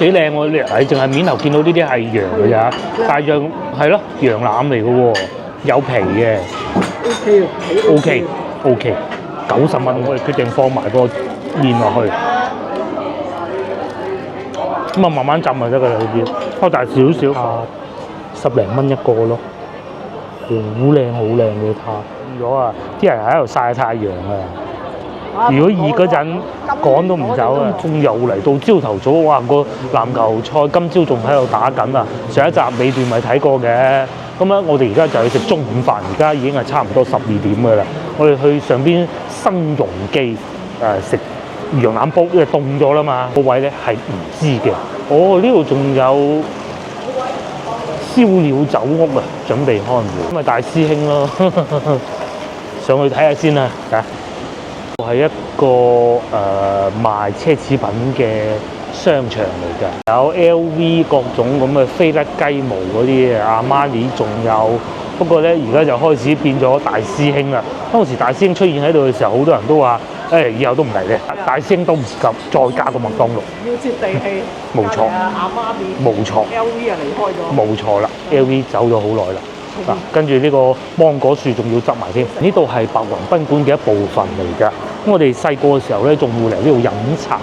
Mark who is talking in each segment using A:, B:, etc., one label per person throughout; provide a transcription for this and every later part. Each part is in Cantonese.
A: 幾靚喎！你淨係面頭見到呢啲係羊㗎咋，但係羊係咯羊腩嚟嘅喎，有皮嘅。OK， 90蚊，我哋決定放埋個麵落去。咁啊，慢慢浸就得㗎啦，呢啲開大少少，10零蚊一個咯，好靚嘅攤。咗啊！啲人喺度曬太陽啊！如果熱嗰陣趕都唔走啊，仲又嚟到朝頭早，哇！個籃球賽今朝仲喺度打緊啊！上一集尾段咪睇過嘅。咁咧，我哋而家就去食中午飯，而家已經係差唔多12點㗎啦。我哋去上邊新榮記食羊腩煲，因為凍咗啦嘛。個位咧係唔知嘅。哦，呢度仲有燒鳥酒屋啊，準備開門。咁咪大師兄咯，上去睇下先啦。係一個賣奢侈品嘅商場嚟㗎，有 LV 各種咁嘅飛甩雞毛嗰啲阿瑪尼仲有，不過咧而家就開始變咗大師兄啦。當時大師兄出現喺度嘅時候，好多人都話：以後都唔嚟咧。大師兄都唔及，再加個麥當勞。
B: 要接地氣。
A: 冇錯。
B: 阿瑪尼。
A: 冇錯。
B: LV 啊離開咗。
A: 冇錯啦 ，LV 走咗好耐啦。嗱，跟住呢個芒果樹仲要執埋添。呢度係白雲賓館嘅一部分嚟㗎。咁我哋細個嘅時候咧，仲會嚟呢度飲茶。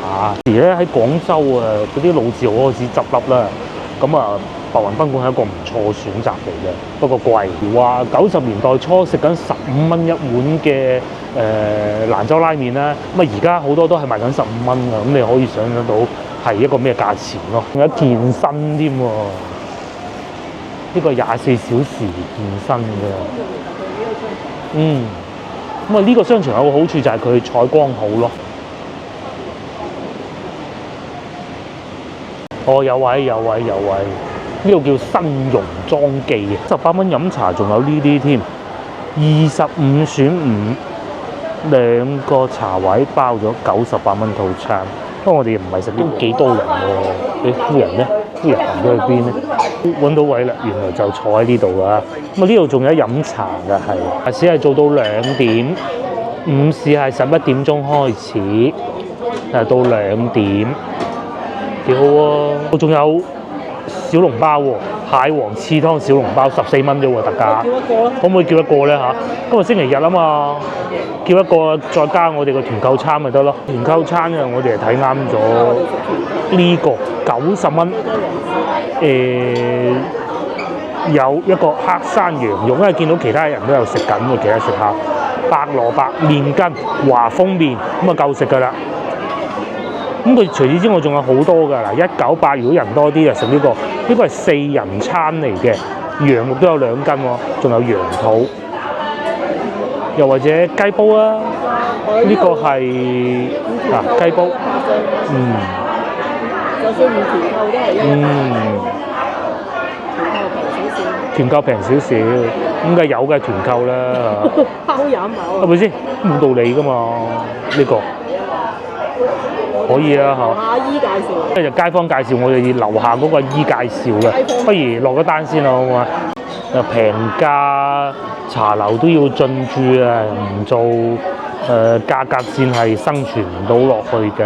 A: 而咧喺廣州啊，嗰啲老字號開始執笠啦。咁啊，白雲賓館係一個唔錯嘅選擇嚟嘅，不過貴。話90年代初食緊15蚊一碗嘅蘭州拉麵啦，咁啊而家好多都係賣緊15蚊㗎。咁你可以想象到係一個咩價錢咯？仲有健身添喎。呢個24小時健身嘅，咁啊呢個商場有個好處就係佢採光好咯。哦，有位，呢度叫新榮莊記嘅，18蚊飲茶，仲有呢啲添，25選5，兩個茶位包咗98蚊套餐。不過我哋唔係食都幾多人喎，你夫人咧？夫人行咗去邊咧？揾到位啦，原來就坐喺呢度啊！咁啊呢度仲有飲茶嘅，係市係做到2點，午市係11點鐘開始，到2點，幾好喎！我仲有小籠包喎，蟹黃翅湯小籠包14蚊啫喎，特價。可唔可以叫一個咧嚇？今日星期日啊嘛，叫一個再加我哋個團購餐咪得咯。團購餐啊，我哋係睇啱咗呢個90蚊。有一個黑山羊肉，因為見到其他人都有食緊嘅，其他食客白蘿蔔麵筋華豐麵咁啊夠食㗎啦。咁佢除此之外仲有好多㗎啦，198如果人多啲就食呢個，呢個係4人餐嚟嘅，羊肉都有2斤喎，仲有羊肚，又或者雞煲啊，呢個係雞煲，
B: 就算唔團購都係
A: 團購平少少，咁梗係有嘅團購啦，
B: 包飲飽
A: 係咪先？冇道理㗎嘛，呢個可以啊嚇。
B: 阿姨介紹，
A: 跟住街坊介紹，我哋樓下嗰個姨介紹嘅，不如落個單先啦，好唔好啊？又平價茶樓都要進駐啊，唔做價格戰係生存唔到落去嘅。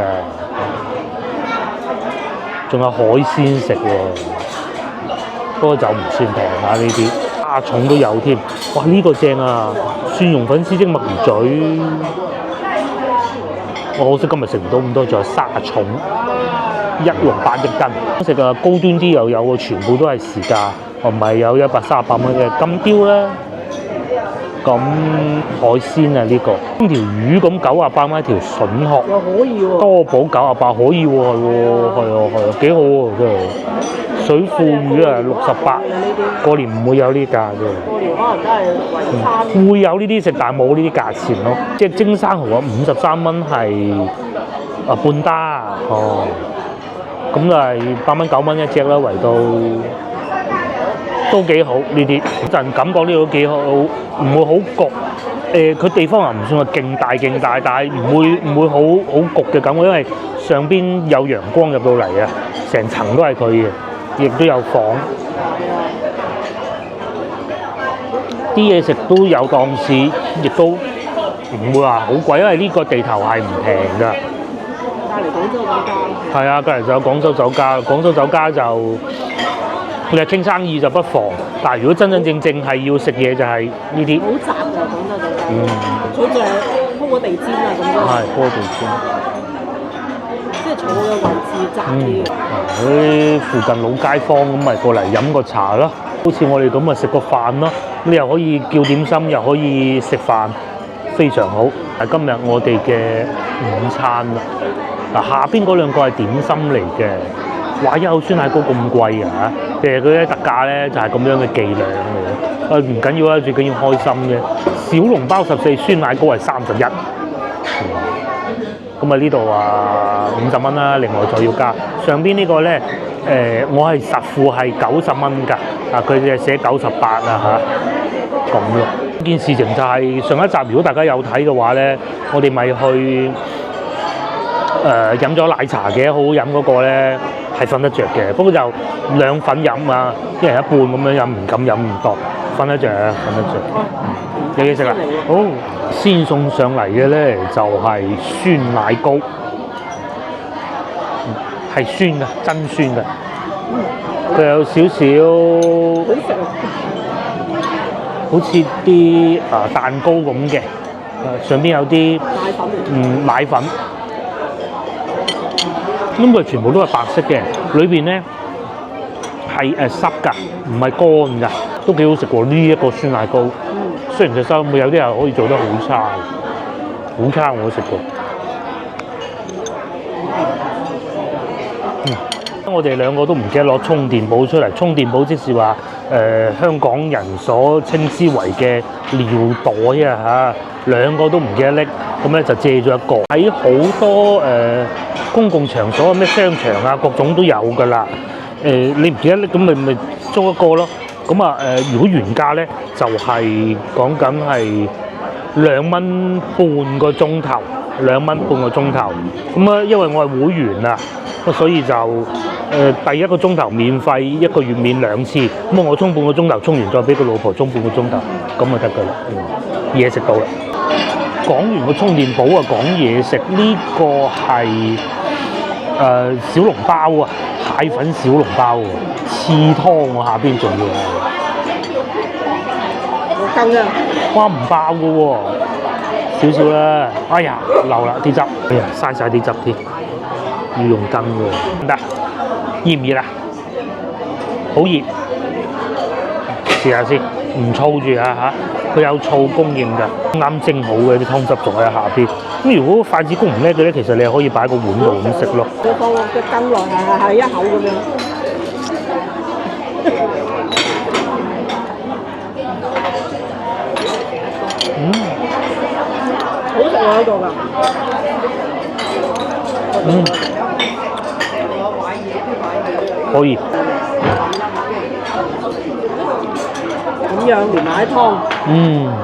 A: 仲有海鮮食喎。不過就唔算平啊，呢啲蝦重都有添。哇！呢個正啊，蒜蓉粉絲蒸墨魚嘴。我可惜今日食唔到咁多，仲有沙重168一斤。食啊高端啲又有喎，全部都係時價，唔係有138蚊嘅金雕啦。咁海鮮啊呢個，條魚咁98蚊一條筍殼，
B: 又可以喎。
A: 多寶98可以喎，係啊，幾好喎真係。水庫魚啊68，過年唔會有呢價嘅。
B: 過年可能真係圍餐。
A: 會有呢啲食，但係冇呢啲價錢咯。即係蒸生蠔啊，53蚊係半打哦，咁就係8蚊9蚊一隻啦，圍到都幾好呢啲。陣感覺呢度都幾好，唔會好焗。佢地方又唔算話勁大，但係唔會好焗嘅感覺，因為上邊有陽光入到嚟啊，成層都係佢嘅。亦都有房，啲嘢食都有檔次，亦都唔會話好貴，因為呢個地頭係唔平㗎。
B: 廣州酒家。
A: 係啊，隔離就有廣州酒家，廣州酒家就你係傾生意就不妨，但係如果真真正正係要食嘢就係呢啲。
B: 好雜㗎廣州酒家，佢就係鋪個地氈啊咁樣。
A: 係鋪地氈。
B: 即係坐嘅位置窄啲嘅。
A: 啲附近老街坊咁咪過嚟飲個茶咯，好似我哋咁咪食個飯咯。你又可以叫點心，又可以食飯，非常好。係今日我哋嘅午餐啦。嗱，下邊嗰兩個係點心嚟嘅。哇！一口酸奶糕咁貴啊！其實佢啲特價咧就係咁樣嘅伎倆嚟嘅。唔緊要啦，最緊要開心嘅。小籠包14，酸奶糕係31。咁啊呢度啊50蚊啦，另外再要加。上邊呢個咧，我係實付係90蚊㗎，啊佢哋寫98啊嚇，咁咯。件事情就係上一集，如果大家有睇嘅話咧，我哋咪去飲咗奶茶嘅，好好飲嗰個咧係瞓得着嘅，不過就兩份飲啊，一人一半咁樣飲，唔敢飲咁多，瞓得着，瞓得着。有嘢食啦，好。先送上嚟嘅咧就係酸奶糕，係酸嘅，真酸嘅。佢有少少好似啲蛋糕咁嘅，上邊有啲奶粉。咁佢全部都係白色嘅，裏邊咧係濕㗎，唔係乾㗎，都幾好食喎。呢一個酸奶糕。雖然隻收會有啲人可以做得好差，好差我都食過。我哋兩個都唔記得攞充電寶出嚟，充電寶即是話香港人所稱之為嘅尿袋啊嚇，兩個都唔記得拎，咁咧就借咗一個。喺好多公共場所咩商場啊各種都有㗎啦。你唔記得拎咁咪租一個咯。咁啊如果原價咧就係講緊係2蚊半個鐘頭，2蚊半個鐘頭。咁啊，因為我係會員啊，咁所以就第一個鐘頭免費，1個月免2次。咁我充半個鐘頭，充完再俾個老婆充半個鐘頭，咁就得㗎啦。嘢食到啦。講完個充電寶啊，講嘢食呢個係小籠包啊，蟹粉小籠包喎。刺湯我下邊仲要係
B: 羹啊！
A: 哇唔爆嘅喎，少少啦。哎呀漏啦啲汁，哎呀嘥晒啲汁添，要用羹嘅。得熱唔熱啊？好熱，試下先，唔燥住啊嚇。佢有醋供應㗎，啱蒸好嘅啲湯汁仲喺下邊。咁如果筷子工唔叻嘅咧，其實你係可以擺個碗度咁食咯。
B: 我放落隻羹內係一口咁樣。好食喎呢個㗎。
A: 可以。
B: 咁樣連埋啲湯。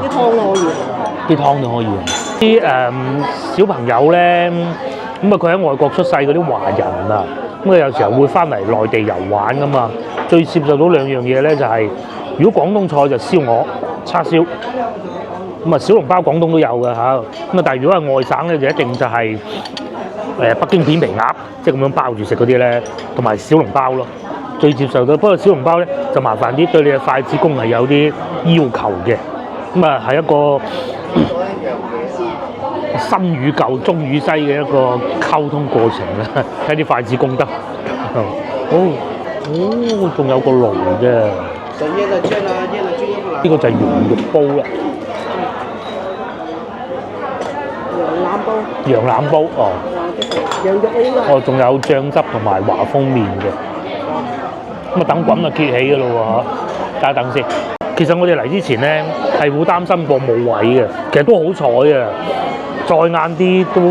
B: 啲湯都可以。
A: 啲湯都可以。啲小朋友咧，咁啊佢喺外國出世嗰啲華人啊，咁啊有時候會翻嚟內地遊玩㗎嘛。最接受到2樣嘢咧，就係如果廣東菜就燒鵝、叉燒。咁啊小籠包廣東都有㗎嚇，咁啊但係如果係外省咧就一定就係北京片皮鴨，即係咁樣包住食嗰啲咧，同埋小籠包咯，最接受到。不過小籠包咧就麻煩啲，對你嘅筷子工係有啲要求嘅。咁啊係一個新與舊、中與西嘅一個溝通過程啦，睇啲筷子工得。仲有個爐嘅。呢個就係羊肉煲啦。羊腩煲哦，
B: 羊肉呢個
A: 哦，仲有醬汁同埋華豐麵嘅，咁啊等滾就揭起嘅咯喎，等一等先。其實我哋嚟之前咧係好擔心過冇位嘅，其實都好彩啊，再晏啲都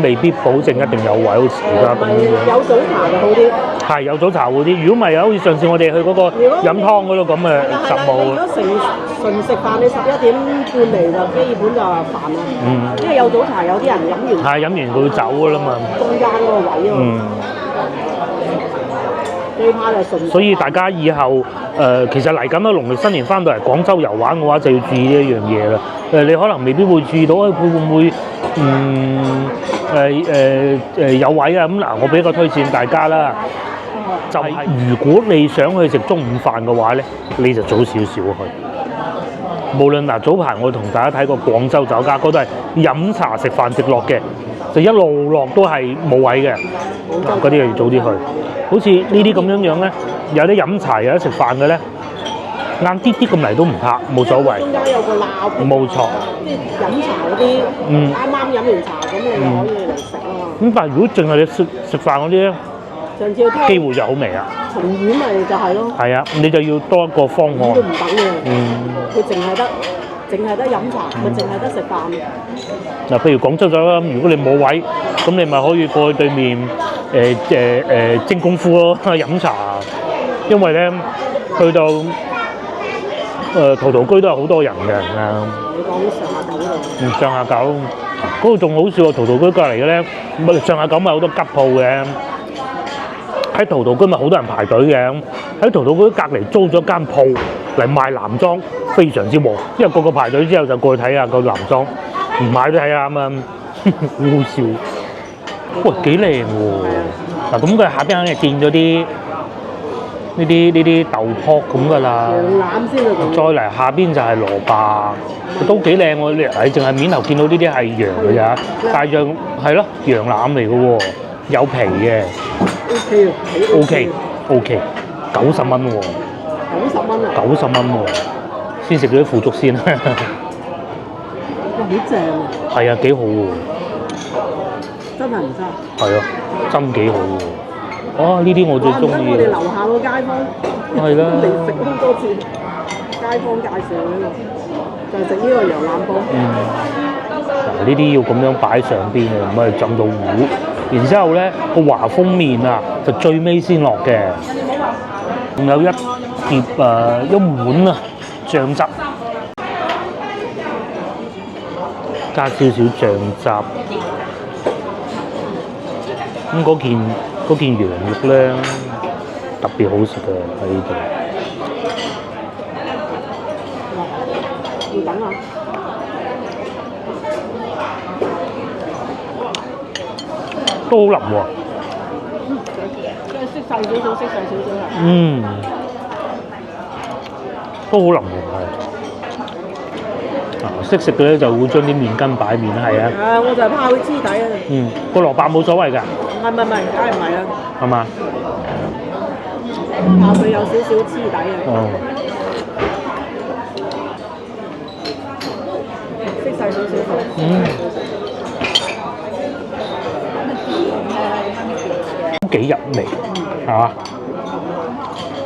A: 未必保證一定有位，好似而家咁樣。
B: 有早茶就好啲。係
A: 有早茶好啲，如果唔係好似上次我哋去嗰個飲湯嗰度咁誒實冇。
B: 如果純食飯，你11點半嚟就基本就煩啦。因為有早茶，有啲人飲完。飲完佢會走㗎啦嘛。中間嗰個位啊嘛。最怕就純。所以大家以後其實嚟緊啦，農曆新年翻到嚟廣州遊玩嘅話，就要注意呢一樣嘢啦。你可能未必會注意到，佢會唔會
A: 有位啊，咁嗱，我俾個推薦大家啦，就係如果你想去食中午飯嘅話咧，你就早少少去。無論嗱，早排我同大家睇過廣州酒家，嗰度係飲茶食飯直落嘅，就一路落都係冇位嘅，嗱嗰啲要早啲去。好似呢啲咁樣咧，有啲飲茶有得食飯嘅咧。晏啲啲咁嚟都唔怕，冇所謂。
B: 中間有個鬧，
A: 冇錯。
B: 即係飲茶嗰啲，啱啱飲完茶咁，你就可以嚟食啊嘛。
A: 咁但係如果淨係你食飯嗰啲咧，
B: 上次聽
A: 機會就好微啊。
B: 松丸咪就係咯。係
A: 啊，你就要多一個方案。
B: 都唔等嘅。佢淨係得飲茶，咪淨係得食飯。
A: 嗱，譬如廣州酒啦，如果你冇位，咁你咪可以過去對面蒸功夫咯，飲茶。因為咧，去到陶陶居都有好多人嘅，
B: 你講上下九度。
A: 上下九嗰度仲好笑喎，陶陶居隔離嘅咧，上下九咪好多吉鋪嘅。喺陶陶居咪好多人排隊嘅，喺陶陶居隔離租咗間鋪嚟賣男裝，非常之旺。因為個個排隊之後就過去睇下個男裝，唔買都睇下啊嘛，好好笑。喂，幾靚喎！嗱，咁佢下邊肯定見咗啲。呢啲豆卜咁噶啦，
B: 羊腩先啊！
A: 再嚟下邊就係蘿蔔，都幾靚喎！你淨係面頭見到呢啲係羊嘅咋，但係羊係咯羊腩嚟嘅喎，有皮嘅。OK， 90蚊喎。90蚊啊！90蚊喎，先食咗啲腐竹先。哇！
B: 好正啊！
A: 係啊，幾好喎！
B: 真係唔差。
A: 係啊，真幾好喎！哦，呢啲我最中意。
B: 我哋樓下個街坊
A: 係啦，
B: 嚟食好多次，街坊介紹呢個，就係食呢個羊腩煲。
A: 嗱，呢啲要咁樣擺上邊嘅，唔係浸到糊。然之後咧，個華豐麵啊，就最尾先落嘅。仲有一碟一碗啊醬汁，加少少醬汁。咁嗰件羊肉咧特別好食嘅喺呢度。要等啊！都好腍喎。
B: 即係識細少少係。
A: 都好腍喎，係。識食嘅咧就會將啲麵筋擺面，係啊。
B: 我就係怕佢黐底啊。
A: 個蘿蔔冇所謂㗎。
B: 唔係，梗係唔係啦。
A: 係嘛？
B: 怕佢有少少黐底啊。識細少少。
A: 幾入味，係嘛？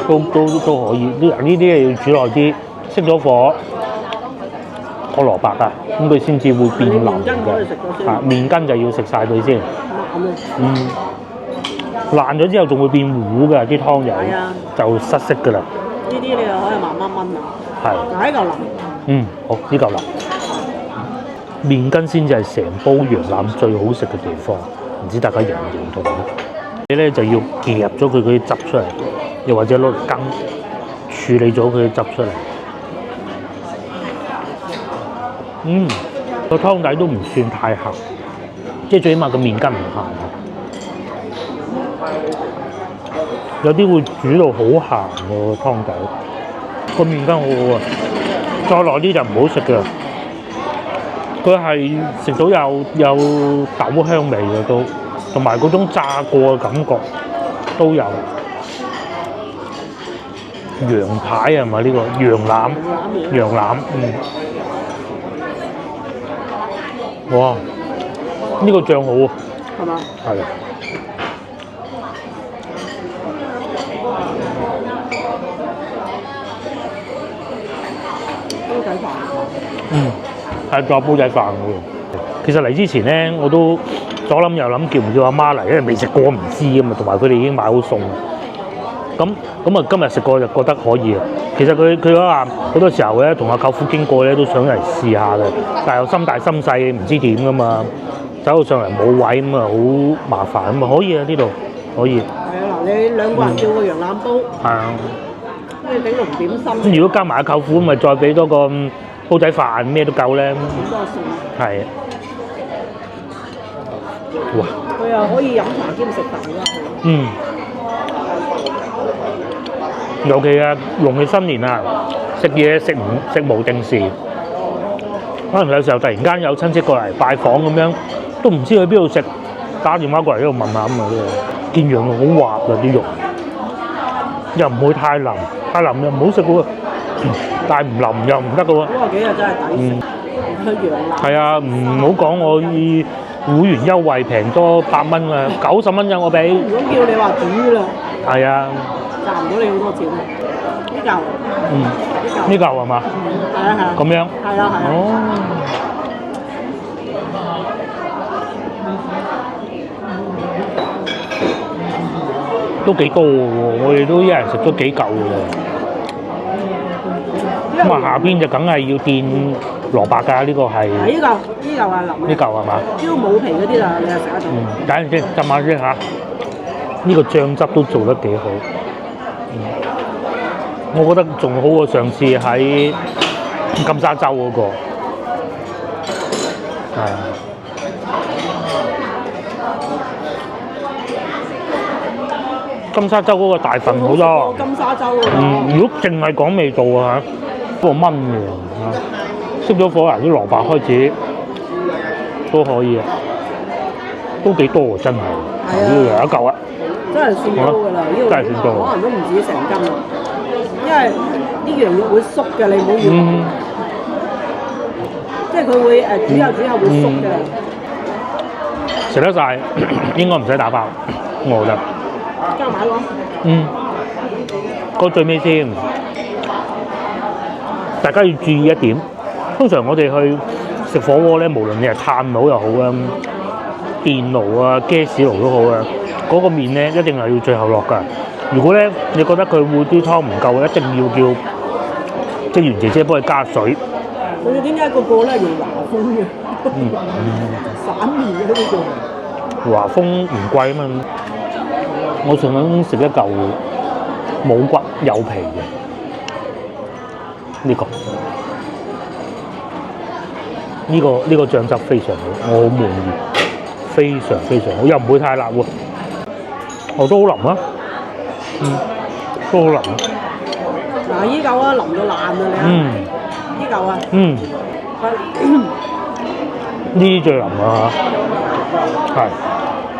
A: 都可以。呢啲要煮耐啲，熄咗火。個蘿蔔啊，咁佢先至會變腍嘅。麵筋就要食晒佢先。爛咗之後仲會變糊㗎，啲湯油就失色㗎啦。
B: 呢啲你就可以慢慢炆啦。係。嗱，呢嚿腍。
A: 好，呢嚿腍。麵筋先至係成煲羊腩最好食嘅地方，唔知大家認唔認同？你咧就要夾咗佢嗰啲汁出嚟，又或者攞嚟羹處理咗佢啲汁出嚟。個湯底都唔算太鹹，即係最起碼個麵筋唔鹹。有啲會煮到好鹹喎湯底，個麵筋好好啊，再耐啲就唔好食㗎。佢係食到有豆香味嘅都，同埋嗰種炸過嘅感覺都有。羊排係咪呢個？羊腩，哇！呢個醬好啊，
B: 係嘛？
A: 係。
B: 煲仔飯。
A: 係仲有煲仔飯喎。其實嚟之前咧，我都左諗右諗，叫唔叫阿媽嚟，因為未食過唔知啊嘛。同埋佢哋已經買好餸。咁啊，今日食過就覺得可以啊。其實佢話好多時候咧，同阿舅父經過咧，都想嚟試下嘅，但係又心大心細，唔知點噶嘛。走到上嚟冇位咁啊，好麻煩咁啊。可以啊，呢度可以。係
B: 啊，嗱，你兩個人叫個羊腩煲。係啊。跟住整籠點心。如
A: 果加埋阿舅父，咪再俾多個煲仔飯，咩都夠咧。
B: 好多餸。係。
A: 哇！
B: 佢又可以飲茶兼食飯㗎。
A: 嗯。尤其啊，農曆新年啊，食嘢食無定時，可能有時候突然間有親戚過嚟拜訪咁樣，都唔知去邊度食，打電話過嚟呢度問下咁啊啲，見羊肉好滑啊啲肉，又唔會太腍，太腍又唔好食喎，但係唔腍又唔得嘅喎。
B: 嗰幾日真係抵食，去羊腩。
A: 係啊，唔好講我以會員優惠平多8蚊啊，90蚊咋我俾。
B: 如果叫你話煮啦，
A: 係啊。
B: 賺唔到你好多錢啊！呢嚿，
A: 呢嚿係嘛？
B: 係啊係啊。
A: 咁樣。
B: 係啊係啊。
A: 哦。都幾多喎！我哋都一人食咗幾嚿嘅喎。咁啊，下邊就梗係要墊蘿蔔㗎，呢個係。
B: 呢嚿係腍嘅。
A: 呢嚿係嘛？
B: 呢個冇皮嗰啲啦，你係食得到。
A: 等陣先，浸下先嚇。呢個醬汁都做得幾好。我覺得仲好過上次喺金沙洲嗰個，係啊。金沙洲嗰個大份好多。
B: 金沙洲嗰個。
A: 如果淨係講味道啊，嗰個炆嘅嚇，熄咗火啊，啲蘿蔔開始都可以啊，都幾多喎真係。呢度有一嚿啊。
B: 真係算多㗎啦，呢度可能都唔止成斤啊，因為啲羊肉會縮嘅，你唔好以為，即係佢會煮下煮下會縮嘅。
A: 食得晒，應該唔使打包，我覺得。
B: 加埋咯。
A: 到最尾先，大家要注意一點，通常我哋去食火鍋咧，無論你係炭爐又好啊，電爐啊、gas爐都好啊。嗰個麵咧一定係要最後落㗎。如果咧你覺得佢會啲湯唔夠，一定要叫職員姐姐幫佢加水。
B: 佢點解個個咧用華豐嘅？散麵嘅都叫。
A: 華豐唔貴啊嘛。我想食一嚿冇骨有皮嘅呢個。呢個醬汁非常好，我好滿意，非常非常好，又唔會太辣喎。都好腍啊，都好腍啊。
B: 嗱，依嚿啊，腍到爛啊你啊！依嚿啊。
A: 呢啲最腍啊嚇，係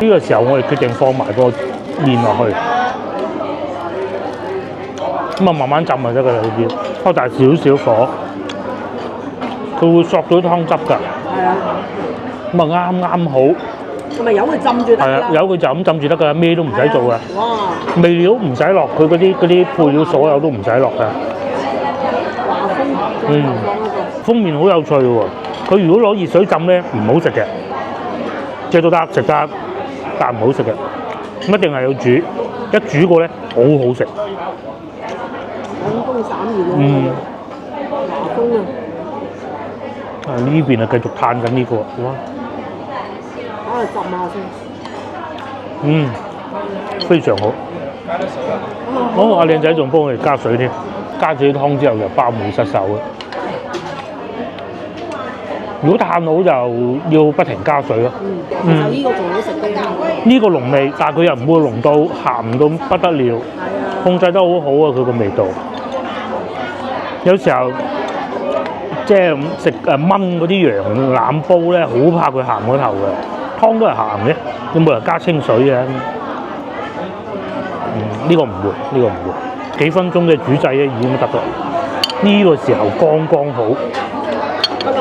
A: 呢個時候我哋決定放埋個麵落去，咁啊慢慢浸就得㗎啦，呢啲開大少少火，佢會索到湯汁㗎。係啊。咁啊啱好。
B: 咪由佢浸住得啦。係啊，
A: 由佢就咁浸住得㗎，咩都唔使做㗎。
B: 哇！
A: 味料唔使落，佢嗰啲配料所有都唔使落㗎。
B: 華豐。
A: 風麵好有趣喎，佢如果攞熱水浸咧，唔好食嘅，即係都得食得，但唔好食嘅。咁一定係要煮，一煮過咧好好食。
B: 廣東散麵華豐啊！
A: 呢邊啊繼續嘆緊呢個，哇！
B: 浸下先。
A: 非常好。好，阿靚仔仲幫我哋加水添，加咗啲湯之後就包冇失手嘅。如果炭爐就要不停加水咯。
B: 其實呢個仲好食啲。
A: 呢個濃味，但係佢又唔會濃到鹹到不得了。係啊。控制得好好啊！佢個味道。有時候即係食炆嗰啲羊腩煲咧，好怕佢鹹嗰頭嘅。湯都係鹹嘅，有冇人加清水嘅？呢個唔會，呢個唔會。幾分鐘嘅煮製咧已經得咗。呢個時候剛剛好。得啦。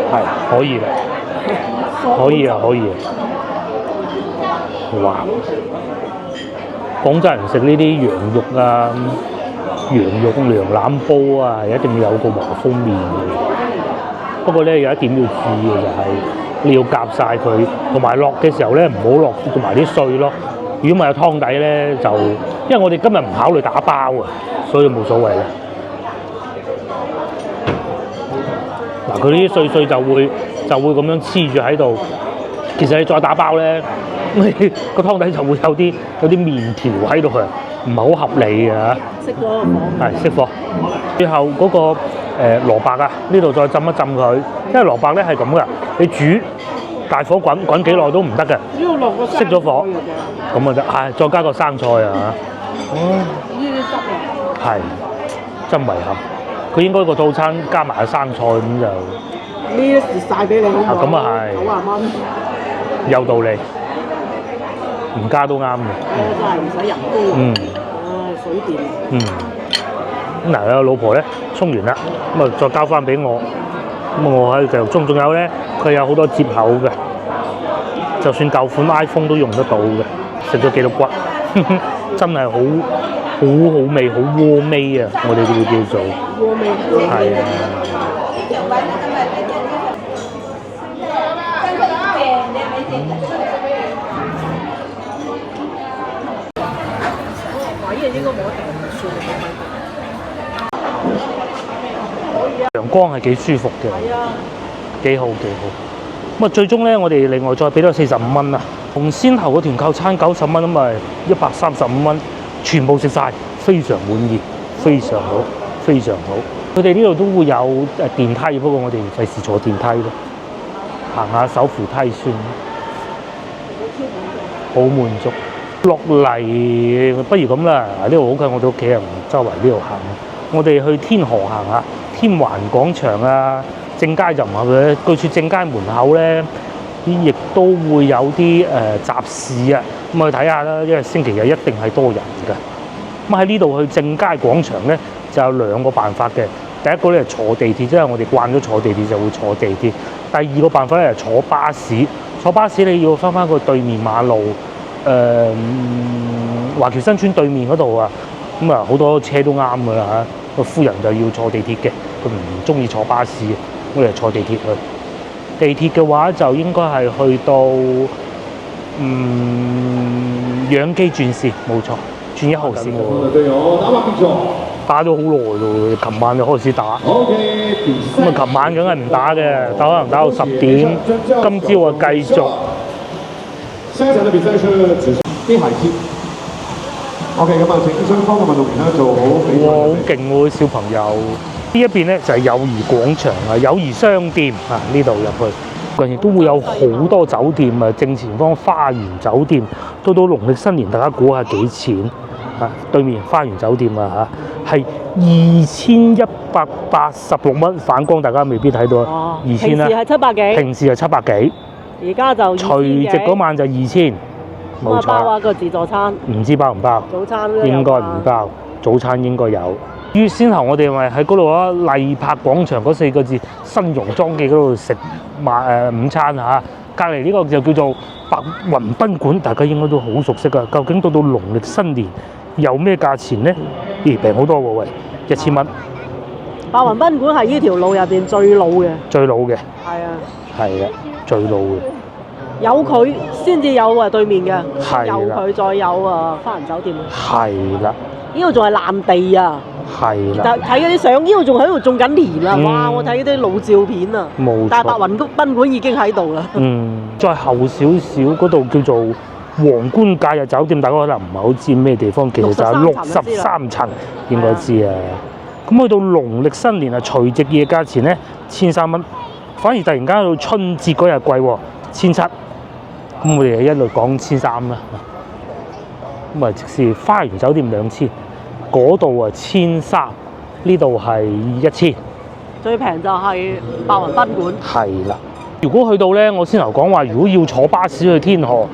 A: 係可以嘅，可以啊，可以啊。哇！廣州人食呢啲羊肉啊、羊肉涼腩煲啊，一定要有個華豐麵嘅。不過咧有一點要注意嘅就係你要夾晒佢，同埋落嘅時候咧唔好落埋啲碎咯。如果咪有湯底咧就，因為我哋今日唔考慮打包啊，所以冇所謂啦。嗱，佢呢啲碎就會咁樣黐住喺度。其實你再打包咧，個湯底就會有啲麵條喺度啊，唔係好合理嘅嚇。熄咗個火。係熄火。最後嗰個蘿蔔啊，呢度再浸一浸佢，因為蘿蔔咧係咁噶，你煮大火滾幾耐都唔得嘅，熄咗火咁啊得，係再加個生菜啊，呢啲汁啊，係真遺憾，佢應該個套餐加埋個生菜咁就呢啲蝕曬俾你好唔好？咁啊係90蚊，有道理，唔加都啱嘅，真係唔使人工，水電，嗱，我老婆咧沖完啦，咁啊再交翻俾我，咁我喺度繼續沖。仲有咧，佢有好多接口嘅，就算舊款 iPhone 都用得到嘅。食咗幾多骨，真係好味，好鍋味啊！我哋會叫做鍋味，係啊。陽光係幾舒服嘅，幾好。咁啊，最終咧，我哋另外再俾多45蚊啦。同先後嗰團購餐90蚊，咁咪135蚊，全部食晒，非常滿意，非常好。佢哋呢度都會有電梯，不過我哋費事坐電梯咯，行下手扶梯算，好滿足。落嚟不如咁啦，呢度好近我哋屋企人，周圍呢度行。我哋去天河行下，天環廣場啊，正街就唔係嘅。據說正街門口咧，亦都會有啲集市啊，咁去睇下啦。因為星期日一定係多人㗎。咁喺呢度去正街廣場咧，就有2個辦法嘅。第一個咧係坐地鐵，即係我哋慣咗坐地鐵就會坐地鐵。第二個辦法咧係坐巴士。坐巴士你要翻個對面馬路。華僑新村對面嗰度啊，咁啊好多車都啱㗎啦嚇。個夫人就要坐地鐵嘅，佢唔中意坐巴士，我哋坐地鐵去。地鐵嘅話就應該係去到楊箕轉線，冇錯，轉1號線。打咗好耐咯，琴晚就開始打。咁啊，琴晚梗係唔打嘅，可能打到10點。今朝啊繼續。OK， 咁啊，請雙方嘅運動員咧做好比賽。哇，好勁喎！啲小朋友呢一邊咧就係友誼廣場啊，友誼商店啊，呢度入去，近亦都會有好多酒店啊。正前方花園酒店，到農曆新年，大家估下幾錢啊？對面花園酒店啊嚇，係2186蚊，反光大家未必睇到啊。2000啦，平時係700幾，平時係700幾，而家就除夕嗰晚就2000。冇錯，包啊個自助餐，唔知包唔包？早餐應該唔包，早餐應該有。於先後我哋咪喺嗰度啊，麗柏廣場嗰4個字新榮莊記嗰度食午餐嚇。隔離呢個就叫做白雲賓館，大家應該都好熟悉㗎。究竟到農曆新年有咩價錢呢？咦，平好多喎喂，1000蚊。白雲賓館係呢條路入邊最老嘅。最老嘅。係啊。係啊，最老嘅。有佢先至有對面嘅，有佢再有花園酒店。係啦，呢度仲係爛地啊！係啦，但睇嗰啲相，呢度仲喺度種緊蓮啊！哇，我睇啲老照片啊，冇錯，但係白雲賓館已經喺度啦。再後少少嗰度叫做皇冠假日酒店，大家可能唔係好知咩地方，其實就係63層，應該知啊。咁去到農曆新年啊，除夕夜價錢咧1300蚊，反而突然間去到春節嗰日貴喎，1700。咁我哋一路講1300啦，咁啊即是花園酒店2000，嗰度啊1300，呢度係1000，最平就係白雲賓館。係啦，如果去到咧，我先頭講話，如果要坐巴士去天河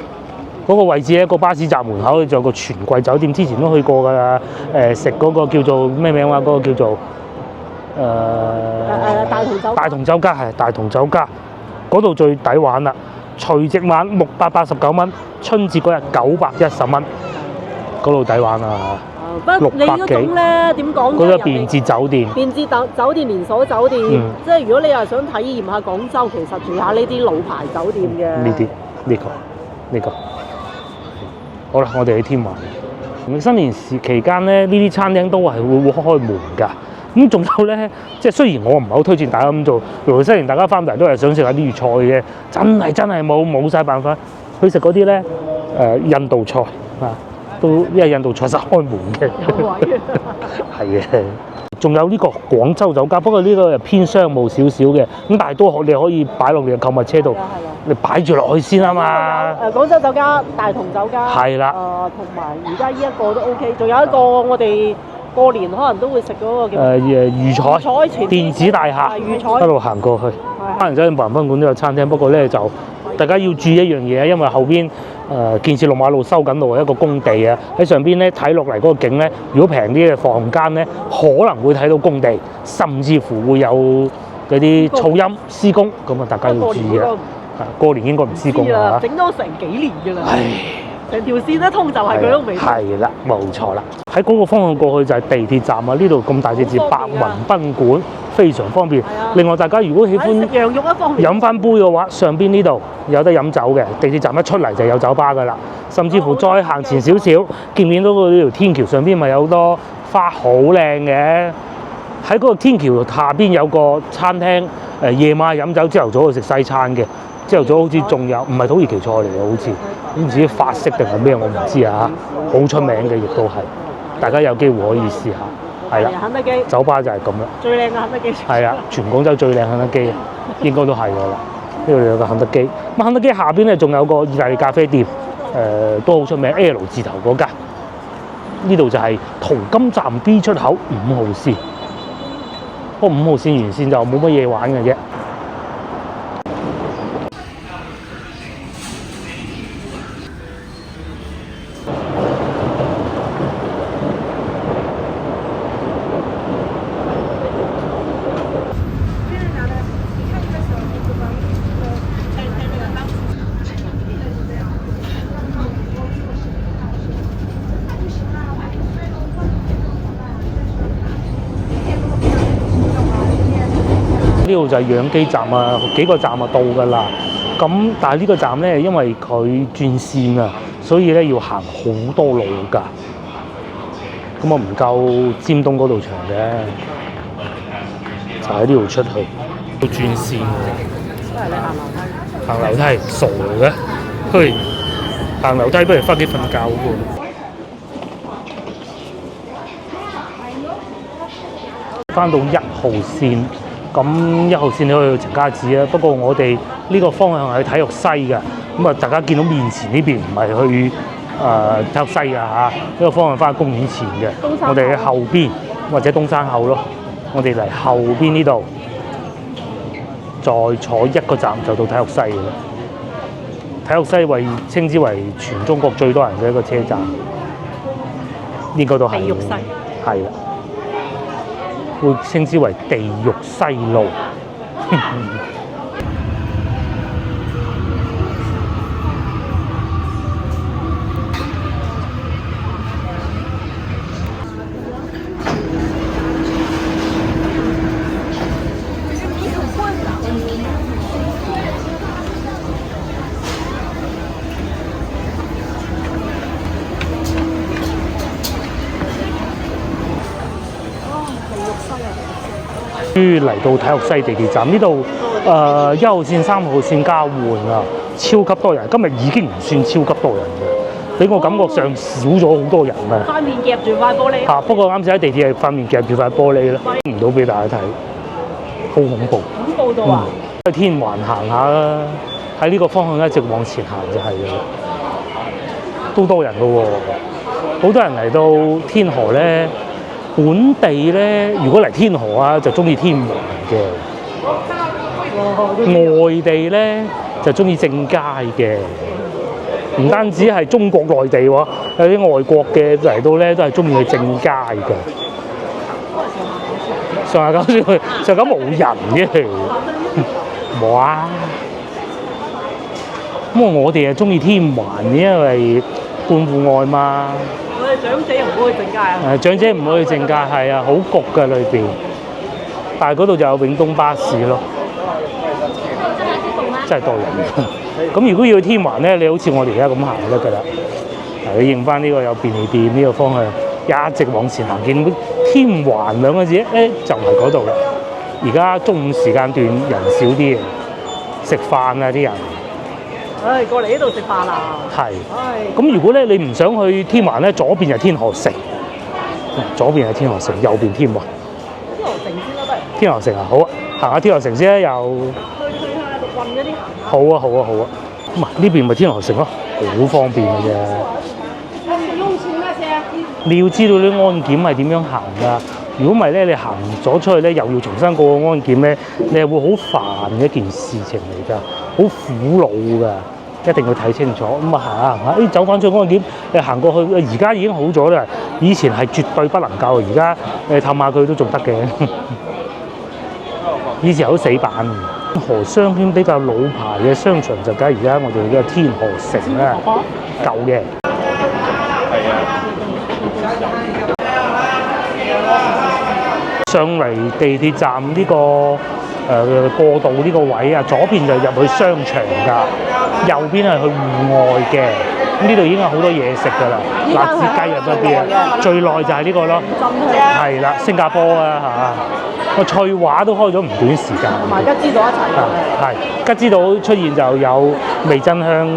A: 嗰個位置咧，個巴士站門口就有個全櫃酒店，之前都去過㗎啦。食嗰個叫做咩名話？嗰個叫做大同酒家，係大同酒家，嗰度最抵玩啦。除夕晚689蚊，春節嗰日910蚊，嗰度抵玩啊！不過你嗰種咧點講？嗰個便捷酒店，便捷酒店連鎖酒店，即係如果你又想體驗下廣州，其實住下呢啲老牌酒店嘅。呢個，好啦，我哋去天環。新年時期間咧，呢啲餐廳都係會開門㗎。咁仲有咧，即係雖然我唔係好推薦大家咁做，農曆新年大家翻嚟都係想食下啲粵菜嘅，真係冇晒辦法去食嗰啲咧印度菜啊，都因為印度菜實開門嘅，係嘅。仲有呢個廣州酒家，不過呢個係偏商務少少嘅，咁但係都你可以擺落你嘅購物車度，你擺住落去先啊嘛。
B: 廣州酒家、大同酒家，
A: 係啦，
B: 同埋而家呢一個都 OK， 仲有一個我哋過年可能都會食嗰個叫
A: 魚彩電子大廈，一路行過去，花園酒店白雲賓館都有餐廳，不過咧就大家要注意一樣嘢，因為後邊建設6馬路修緊路一個工地啊，喺上邊咧睇落嚟嗰個景咧，如果平啲嘅房間咧，可能會睇到工地，甚至乎會有嗰啲噪音施工，咁啊大家要注意啊！過年應該唔施工啊，
B: 整咗成幾年㗎啦，成條線一通就係佢都未。係啦，
A: 冇錯啦。喺嗰個方向過去就係地鐵站啊，呢度咁大隻字白雲賓館，非常方便。另外大家如果喜歡
B: 羊肉一方面
A: 飲翻杯嘅話，上邊呢度有得飲酒嘅，地鐵站一出嚟就有酒吧㗎啦。甚至乎再行前少少，見唔見到呢條天橋上邊咪有好多花好靚嘅？喺嗰個天橋下邊有個餐廳，夜晚飲酒，朝頭早去食西餐嘅。朝頭早好似仲有，唔係土耳其菜嚟嘅，好似唔知法式定係咩，我唔知啊。好出名嘅，亦都係，大家有機會可以試下。係啦，肯德基酒吧就係咁啦。最靚嘅肯德基。係啊，全廣州最靚肯德基，應該都係㗎啦。呢度有個肯德基，咁肯德基下邊咧仲有個意大利咖啡店，都好出名 ，L 字頭嗰間。呢度就係淘金站 B 出口5號線。不過5號線沿線就冇乜嘢玩嘅啫。呢度就係養雞站啊，幾個站啊到㗎啦。咁但係呢個站咧，因為佢轉線啊，所以咧要行好多路㗎。咁我唔夠尖東嗰度長嘅，就喺呢度出去。要轉線喎。行樓梯傻嘅，去行樓梯不如返屋企瞓覺好過。返到1號線。咁1號線你可以去陳家祠啊，不過我哋呢個方向係去體育西嘅，咁啊大家見到面前呢邊唔係去體育西嘅嚇，呢個方向翻去公園前嘅，我哋喺後邊或者東山後咯，我哋嚟後邊呢度，再坐1個站就到體育西嘅啦。體育西稱之為全中國最多人嘅一個車站，應該都係。體育西係啦。會稱之為地獄西路。嚟到體育西地鐵站呢度，1號線、3號線交換啊，超級多人。今日已經唔算超級多人嘅，俾我感覺上少咗好多人啊。塊面夾住塊玻璃。不過啱先喺地鐵係塊面夾住塊玻璃啦，唔到俾大家睇，好恐怖。恐怖到啊！去天環行下啦，喺呢個方向一直往前行就係嘅啦，都多人嘅喎，好多人嚟到天河咧。本地咧，如果嚟天河啊，就中意天環嘅；外地咧就中意正佳嘅。唔單止係中國內地喎，有啲外國嘅嚟到咧都係中意去正佳嘅。上下九先去，上下九冇人嘅，冇啊！咁我哋係中意天環，因為半戶外嘛。長者唔會去正佳啊！長者唔會去正佳，係啊，好焗㗎裏邊。但係嗰度就有永東巴士咯，真係多人。咁如果要去天環咧，你好似我哋而家咁行就得㗎啦。你認翻呢個有便利店呢個方向，一直往前行，見到天環兩個字咧，就係嗰度啦。而家中午時間段人少啲嘅，食飯啊啲人。過嚟呢度食飯啦。係。咁如果咧你唔想去天環咧，左邊就天河城，左邊係天河城，右邊天環。天河城啊，好啊，行下天河城先啦，又
B: 去下陸運嗰啲行下。
A: 好啊好啊好啊，咁啊呢邊咪天河城咯，好方便嘅啫。你要知道啲安檢係點樣行㗎？如果唔係咧，你行咗出去咧，又要重新過個安檢咧，你係會好煩嘅一件事情嚟㗎，好苦惱㗎，一定要睇清楚。咁啊行下行下，誒走翻出去安檢，你行過去，而家已經好咗啦。以前係絕對不能夠，而家氹下佢都仲得嘅。以前好死板。河商圈比較老牌嘅商場就梗係而家我哋嘅天河城啦，舊嘅。係啊。上嚟地鐵站呢個過渡呢個位啊，左邊就入去商場㗎，右邊係去戶外嘅。咁呢度已經有好多嘢食㗎啦，辣子雞入咗邊啊，最耐就係呢個咯，係啦，新加坡啊嚇，個翠華都開咗唔短時間，
B: 同埋吉之島一齊嘅，
A: 係吉之島出現就有味噌香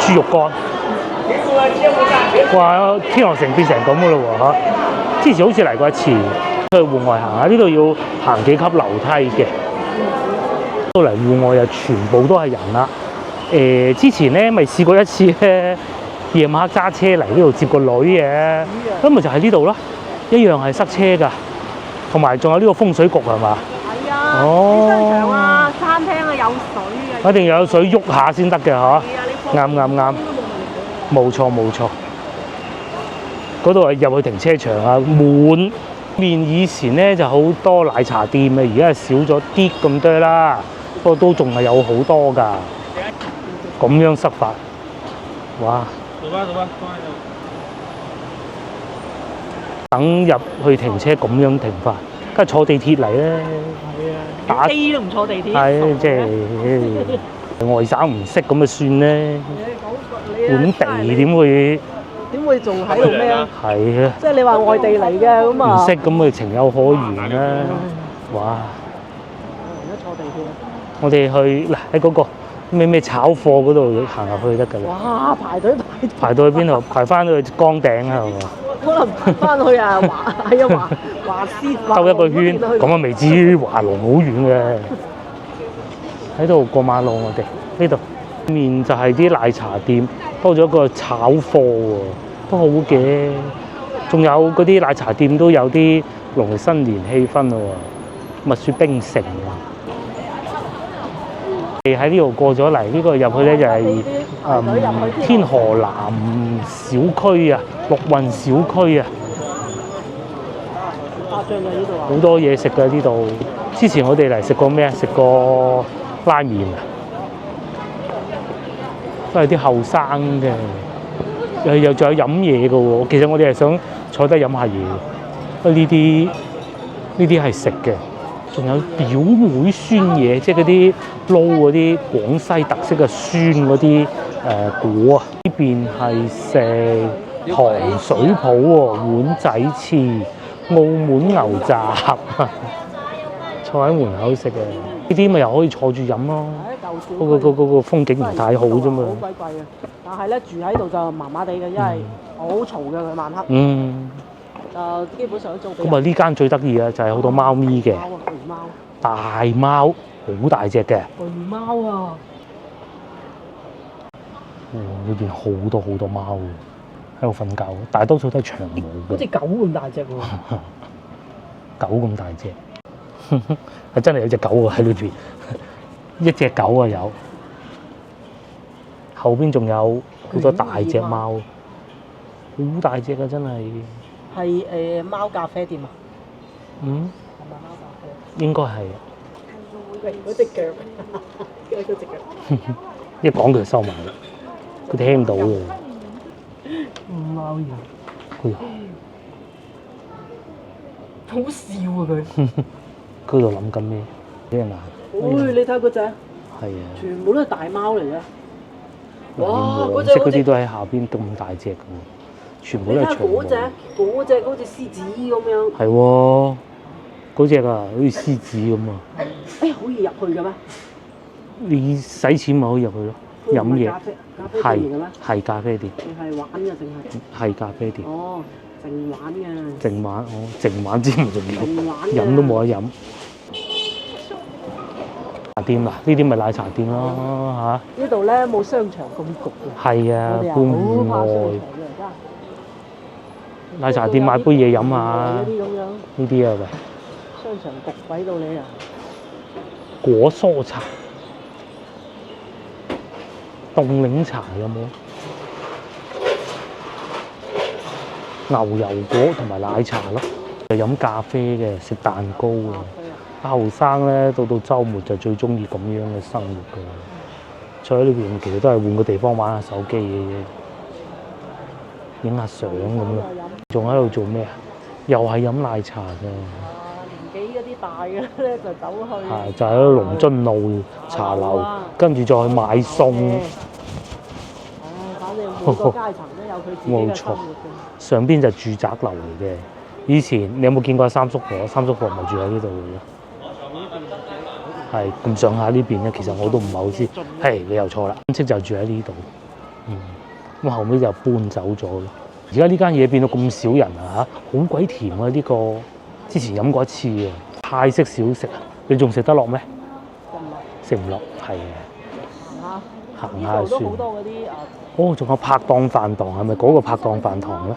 A: 豬肉乾，哇！天河城變成咁㗎咯喎嚇，之前好似嚟過一次。去戶外行下，呢度要行幾級樓梯嘅。到嚟戶外又全部都係人啦。之前咧咪試過一次咧，夜晚黑揸車嚟呢度接個女嘅，咁咪就喺呢度咯，一樣係塞車㗎。同埋仲有呢個風水局係嘛？係啊。哦。商場啊、餐廳啊有水嘅。一定有水喐下先得嘅嗬。啱。冇錯。嗰度係入去停車場啊，滿。面以前咧就好多奶茶店嘅，而家係少咗啲咁多啦，不過都仲係有好多㗎。咁樣塞法，哇！走吧，等入去停車咁樣停法，梗係坐地鐵嚟咧。係啊，機都唔坐地鐵。係即係外省唔識咁就算咧。本地點會仲喺度咩啊？係啊！即係你話外地嚟嘅咁啊，唔識咁咪情有可原啦。哇！而家坐地鐵，我哋去嗱喺嗰個咩炒貨嗰度行入去得㗎啦。哇！排到去邊度？排翻去崗頂啊，係嘛？可能翻去啊華師兜一個圈，咁啊未至於華龍好遠嘅。喺度過馬路，我哋呢度面就係啲奶茶店。多咗個炒貨喎，都好嘅。仲有嗰啲奶茶店都有啲農曆新年氣氛咯喎，蜜雪冰城啊。喺呢度過咗嚟，呢個入去咧就係天河南小區啊，陸運小區啊。好多嘢食㗎呢度。之前我哋嚟食過咩啊？食過拉麵啊。都係啲後生嘅，又仲有飲嘢嘅喎。其實我哋係想坐低飲下嘢，呢啲係食嘅。仲有表妹酸嘢，即係嗰啲撈嗰啲廣西特色嘅酸嗰啲果啊。呢邊係食糖水鋪喎，碗仔翅、澳門牛雜，坐喺門口食嘅。呢啲咪又可以坐住飲咯。嗰個風景唔太好啫嘛。好鬼貴啊！但係咧住喺度就麻麻地嘅，因為好嘈嘅佢晚黑。就基本上都做。咁啊呢間最得意嘅就係好多貓咪嘅。大貓，好大隻嘅。巨貓啊！呢邊好多貓喺度瞓覺，大多數都係長毛嘅。好似狗咁大隻喎。狗咁大隻，係真係有隻狗喎喺裏邊。一隻狗啊有，後邊仲有好多大隻貓，好大隻啊真係。係貓咖啡店啊？係咪貓咖啡？應該係。嗰隻腳，嗰隻腳。一講佢就收埋啦，佢聽到嘅。貓嘢。好笑啊佢。佢度諗緊咩？啲人啊。你睇嗰隻，係啊，全部都係大貓嚟嘅。哇！嗰隻嗰啲都喺下邊咁大隻嘅喎，全部都係長毛。嗰隻好似獅子咁樣。係喎，嗰隻啊，好似獅子咁啊。可以入去嘅咩？你使錢咪可以入去咯，飲嘢。係咖啡店嘅咩？係咖啡店。定係玩嘅定係？係咖啡店。哦，
B: 靜玩嘅。
A: 靜玩，哦，靜玩之唔重要，
B: 靜玩
A: 飲都冇得飲。茶店啦，呢啲咪奶茶店咯嚇。
B: 呢度咧冇商場咁焗嘅。
A: 係啊，半
B: 好怕商
A: 外
B: 場嘅而家。
A: 奶茶店買杯嘢飲下。
B: 呢啲咁樣。
A: 呢啲啊喂。
B: 商場焗鬼到你啊！
A: 果蔬茶、凍檸茶有冇？牛油果同埋奶茶咯，就飲咖啡嘅，食蛋糕嘅。後生咧，到週末就最中意咁樣嘅生活㗎。坐喺呢邊其實都係換個地方玩下手機嘅啫，影下相咁樣。仲喺度做咩啊？又係飲奶茶嘅。
B: 年紀嗰啲大嘅咧就走去。係
A: 就喺龍津路茶樓，跟住再去買餸。反正每個階層都有佢自己嘅生活嘅。上邊就住宅樓嚟嘅。以前你有冇見過三叔婆？三叔婆咪住喺呢度嘅。係咁上下呢邊咧，其實我都唔係好知。係你又錯啦，親戚就住喺呢度。咁後尾就搬走咗咯。而家呢間嘢變到咁少人啊嚇，好鬼甜啊！呢個之前飲過一次啊，泰式小食啊，你仲食得落咩？食唔落，係啊。行下算。都好多嗰啲啊。哦，仲有拍檔飯堂，係咪嗰個拍檔飯堂咧？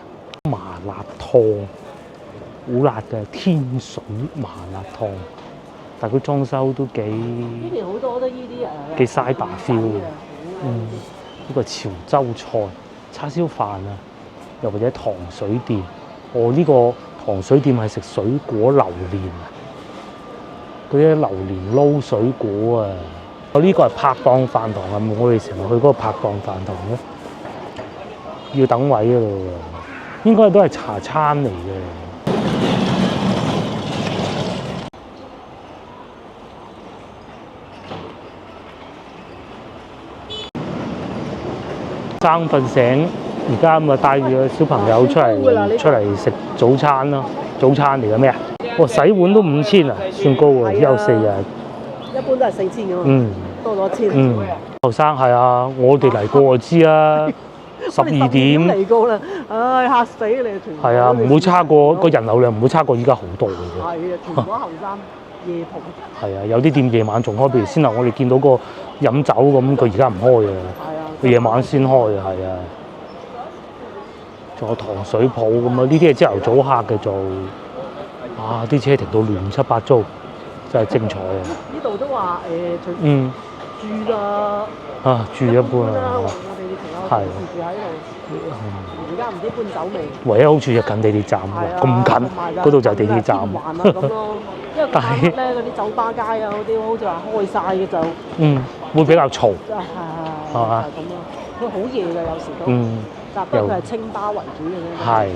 A: 麻辣燙，好辣嘅天水麻辣燙，但係佢裝修都幾。呢邊好多都呢啲幾嘥白 feel 嘅。呢個潮州菜叉燒飯啊，又或者糖水店。呢個糖水店係食水果榴蓮啊，嗰啲榴蓮撈水果啊。呢個係拍檔飯堂啊，我哋成日去嗰個拍檔飯堂咧，要等位㗎咯喎，應該都係茶餐嚟嘅。生瞓醒，而家咁啊帶住個小朋友出嚟食早餐咯。早餐嚟嘅咩啊？洗碗都5000啊，算高喎，休4日。一般都係4000嘅嘛。多咗1000。後生係啊，我哋嚟過就知啦。12點嚟過啦，唉嚇死你！全部係啊，唔會差過個人流量，唔會差過依家好多嘅啫。係啊，全部後生夜蒲。係啊，有啲店夜晚仲開，譬如先頭我哋見到個飲酒咁，佢而家唔開啊。係啊。佢夜晚先開啊，係啊。仲有糖水鋪咁啊，呢啲係朝頭早客嘅做。啲車停到亂七八糟，真係精彩啊！呢度都話住啊，住一般啊。我哋啲朋友住喺度，而家唔知搬走未？唯一好處就近地鐵站喎，咁近，嗰度就係地鐵站。咁咯，因為晚黑咧嗰啲酒吧街啊嗰啲，好似話開晒嘅就會比較嘈。係嘛？咁咯，佢好夜㗎，有時都。但不過佢係清吧為主嘅啫。係，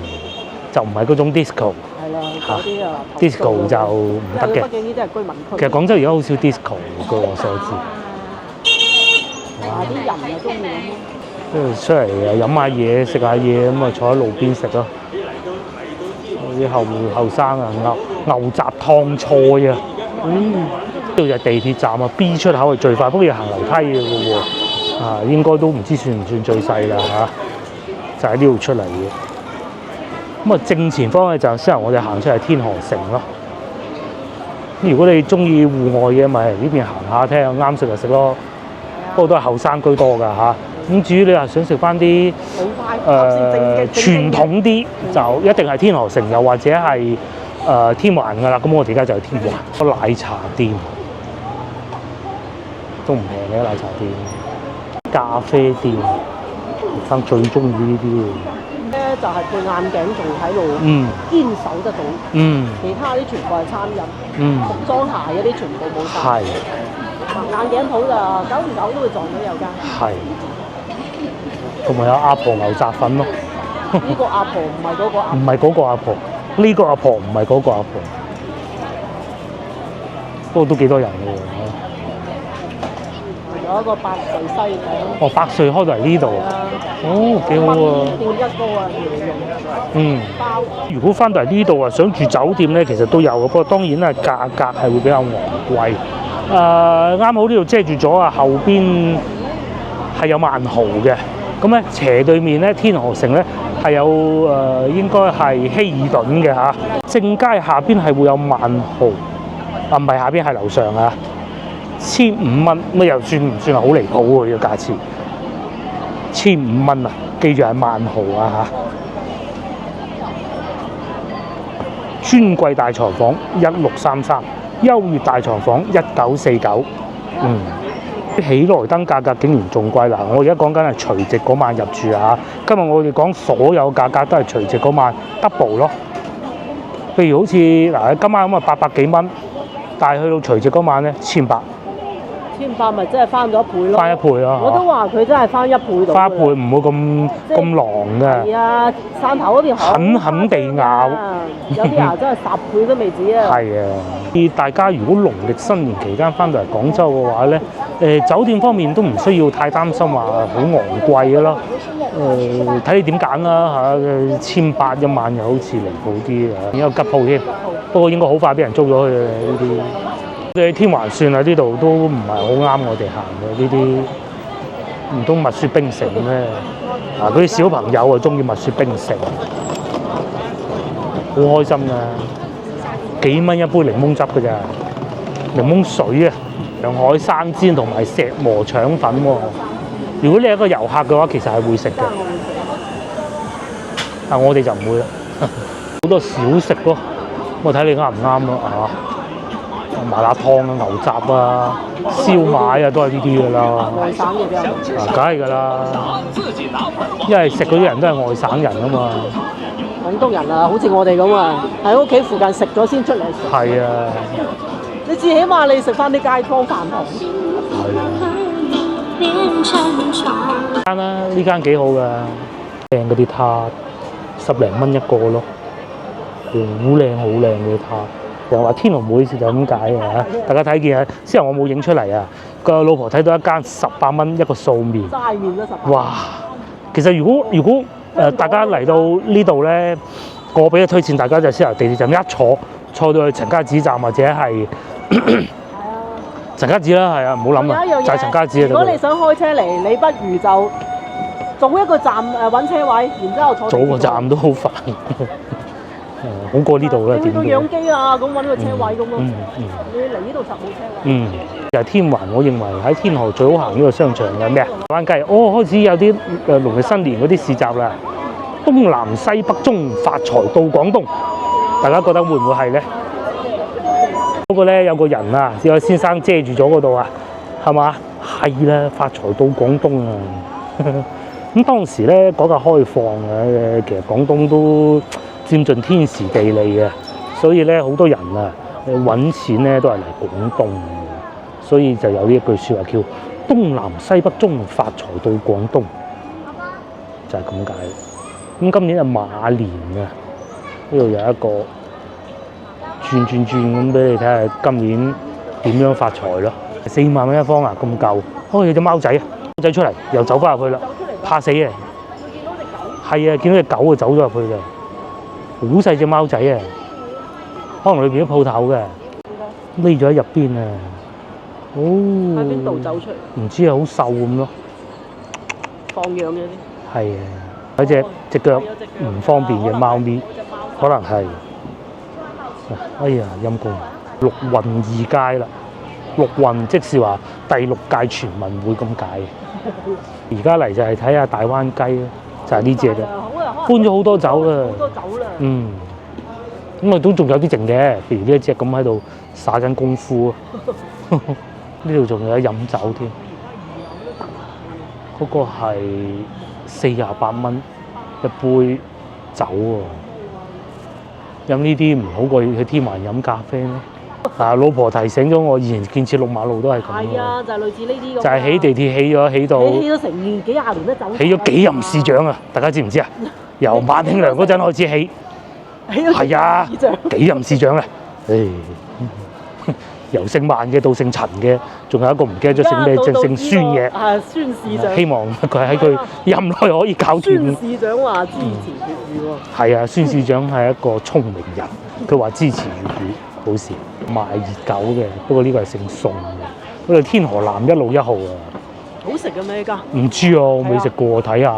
A: 就唔係嗰種 disco。係啦，嗰啲啊 disco 就唔得嘅。畢竟呢啲係居民區。其實廣州而家好少 disco，據我所知。啲人又中意咁。跟住出嚟飲下嘢、食下嘢咁啊，坐喺路邊食咯。啲後生啊，牛雜燙菜啊，呢度就係地鐵站啊 ，B 出口係最快，不過要行樓梯嘅喎。應該都唔知算唔算最細啦嚇。就喺呢度出嚟嘅，咁啊正前方咧就先頭我哋行出嚟天河城咯。如果你中意戶外嘅，咪呢邊行下睇下啱食就食咯。不過都係後生居多㗎嚇。咁至於你話想食翻啲傳統啲，就一定係天河城，又或者係天環㗎啦。咁我哋而家就係天環個奶茶店，都唔平嘅奶茶店，咖啡店。生最中意呢啲咧，就係配眼鏡仲喺度堅守得到。其他啲全部係餐飲。服裝鞋嗰啲全部冇晒。係。眼鏡鋪就久唔久都會撞到有間。係。同埋有阿婆牛雜粉咯。呢個阿婆唔係嗰個阿婆。唔係嗰個阿婆，呢個阿婆唔係嗰個阿婆。不過都幾多人嘅喎。有一個百歲西餅。百歲開到嚟呢度。幾好喎！1個啊，包。如果翻到嚟呢度啊，想住酒店咧，其實都有嘅，不過當然啦，價格係會比較昂貴。啱好呢度遮住咗啊，後邊係有萬豪嘅。咁咧斜對面咧，天河城咧係有應該係希爾頓嘅嚇。正街下邊係會有萬豪，啊唔係下邊係樓上啊，1500蚊，乜又算唔算係好離譜喎？呢個價錢1500蚊啊！記住係萬豪啊嚇。尊貴大床房1633，優越大床房1949。喜來登價格竟然仲貴嗱！我而家講緊係除夕嗰晚入住啊！今日我哋講所有價格都係除夕嗰晚 double 咯。譬如好似嗱，今晚咁啊800幾蚊，但係去到除夕嗰晚咧1800。
B: 1800咪真係翻咗一倍咯。翻一
A: 倍啊！
B: 我都話佢真係翻一倍到。翻一倍
A: 唔會咁狼嘅。係
B: 啊，汕頭嗰邊
A: 狠地咬。
B: 有啲人真係10倍都未止啊！
A: 係啊！大家如果農曆新年期間翻到嚟廣州嘅話咧，酒店方面都唔需要太擔心話好昂貴嘅咯。睇你點揀啦嚇，1800一晚又好似離譜啲啊！有吉鋪添，不過應該好快俾人租咗去呢啲。我哋天環算啊，呢度都唔係好啱我哋行嘅呢啲，唔通蜜雪冰城咩？嗰啲小朋友啊中意蜜雪冰城，好開心㗎，幾蚊一杯檸檬汁㗎咋，檸檬水啊，上海生煎同埋石磨腸粉喎。如果你係一個遊客嘅話，其實係會食嘅，但我哋就唔會啦。好多小食咯，我睇你啱唔啱咯啊！麻辣燙啊、牛雜啊、燒賣啊，都係呢啲㗎啦。外省嘅啫。梗係㗎啦，因為食嗰啲人都係外省人啊嘛。
B: 廣東人啊，好似我哋咁啊，喺屋企附近食咗先出嚟食。
A: 係啊。
B: 你至起碼你食翻啲街坊飯堂。
A: 係啊。間啦，呢間幾好㗎，靚嗰啲撻，10零蚊一個咯，好靚好靚嘅撻。又話天龍妹就咁解嘅嚇，大家睇見啊！雖然我冇影出嚟啊，個老婆睇到一間18蚊一個素麵，齋麵都18。哇！其實如果大家嚟到呢度咧，我俾嘅推薦大家就先由地鐵站一坐到去陳家祠站或者係陳家祠啦，係啊，唔好諗啊，就係陳家祠啊！
B: 如果你想開車嚟，你不如就早一個站揾車位，然之後坐。早個
A: 站都好煩。好過呢度啦，點都
B: 養雞啊，咁揾個車位咁咯。你嚟呢度實冇車位。
A: 就係天環，我認為喺天河最好行呢個商場嘅咩啊？灣雞，開始有啲農曆新年嗰啲市集啦。東南西北中發財到廣東，大家覺得會唔會係咧？嗰個咧有個人啊，有個先生遮住咗嗰度啊，係嘛？係啦，發財到廣東啊！咁當時咧改革開放嘅，其實廣東都佔盡天時地利嘅，所以咧好多人啊揾錢咧都係嚟廣東嘅，所以就有呢一句説話叫東南西北中發財到廣東，就係咁解。咁今年係馬年啊，呢度有一個轉咁俾你睇下，今年點樣發財咯？4萬蚊一方啊，咁夠。有隻貓仔啊，貓仔出嚟又走翻入去啦，怕死啊！係啊，見到隻狗就走咗入去嘅。好細隻貓仔啊，可能裏邊啲鋪頭嘅，匿咗喺入邊啊。喺
B: 邊度走出嚟？
A: 唔知啊，好瘦咁咯。
B: 放養嘅啲。
A: 係啊，有隻腳唔方便嘅貓咪，可能係。哎呀，陰公！6運2佳啦，6運即是話第6屆全運會咁解。而家嚟就係睇下大灣雞咯，就係呢隻嘅。搬咗好多走啦，咁啊都仲有啲剩嘅，譬如呢一隻咁喺度耍緊功夫啊，呢度仲有飲酒添，嗰個係48蚊一杯酒喎，飲呢啲唔好過去天環飲咖啡咩？老婆提醒咗我，以前建設6馬路都係咁。
B: 係啊，就係類似呢啲咁。
A: 就係起地鐵起咗
B: 成幾廿年都走。
A: 起咗幾任市長啊！大家知唔知啊？由馬慶良嗰陣開始起，係啊，幾任市長啊？由姓萬嘅到姓陳嘅，仲有一個唔記得咗姓咩，姓孫嘅。孫市長。希望佢喺佢任內可以搞掂。孫市長話支持粵語喎。係啊，孫市長係一個聰明人，佢話支持粵語，好事。賣熱狗嘅，不過呢個係姓宋嘅，嗰度天河南1路1號啊。
B: 好食嘅咩？依家？
A: 唔知啊，我未食過，睇下。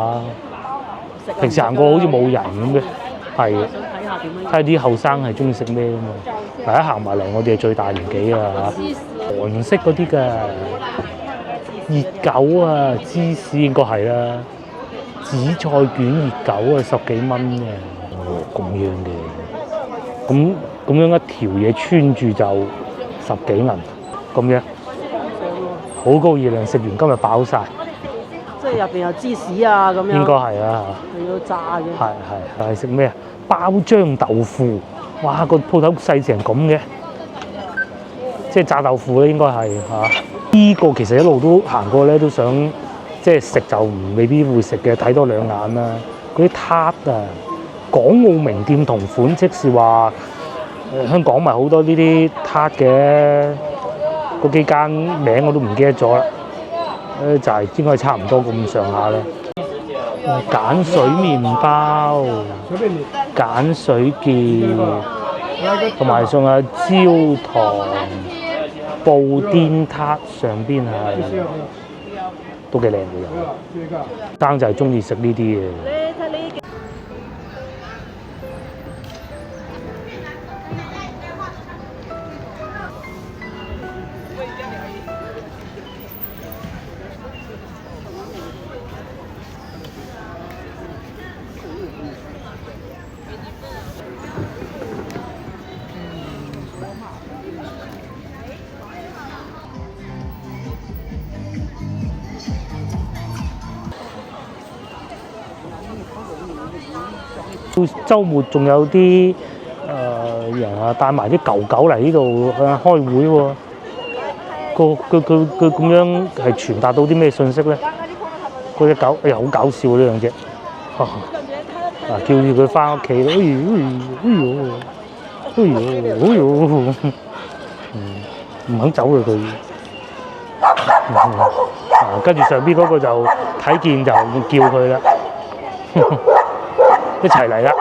A: 平時行過好似冇人咁嘅，係。
B: 睇下點樣。
A: 睇下啲後生係中意食咩㗎嘛？大家行埋嚟，我哋係最大年紀啊嚇，韓式嗰啲㗎，熱狗啊，芝士應該係啦，紫菜卷熱狗啊，10幾蚊嘅，哦咁樣嘅，咁樣一條嘢穿住就10幾銀，咁樣，好高熱量，食完今日飽晒。
B: 即係入邊有芝士啊咁樣。應
A: 該係啊，
B: 係要炸嘅。
A: 係食咩啊？包漿豆腐，哇！個鋪頭細成咁嘅，即係炸豆腐咧，應該係嚇。呢個其實一路都行過咧，都想即係食就未必會食嘅，睇多兩眼啦。嗰啲撻啊，港澳名店同款，即是話香港咪好多呢啲撻嘅，嗰幾間名我都唔記得咗啦。就係應該差唔多咁上下啦。鹼水麵包、鹼水件，同埋仲有焦糖布甸撻，上邊係都幾靚嘅又。生就係中意食呢啲嘅。週末仲有啲人啊帶埋啲狗狗嚟呢度開會喎。佢咁樣係傳達到啲咩信息咧？嗰隻狗好搞笑呢兩隻，叫住佢翻屋企咯。唔肯走啊佢。跟住上邊嗰個就睇見就叫佢啦。一齊嚟啦！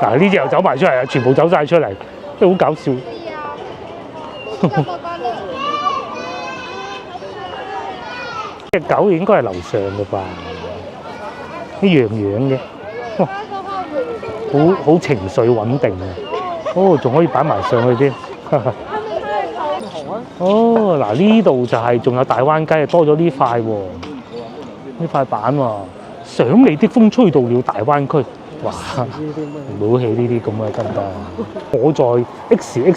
A: 嗱，呢隻又走埋出嚟啊！全部走晒出嚟，都好搞笑。隻狗應該係樓上嘅吧？啲樣樣嘅，好情緒穩定啊！哦，仲可以擺埋上去添。哦，嗱呢度就係仲有大灣雞，多咗呢塊喎。呢塊板喎，想你的風吹到了大灣區，哇！唔好起呢啲咁嘅得唔得？我在 XX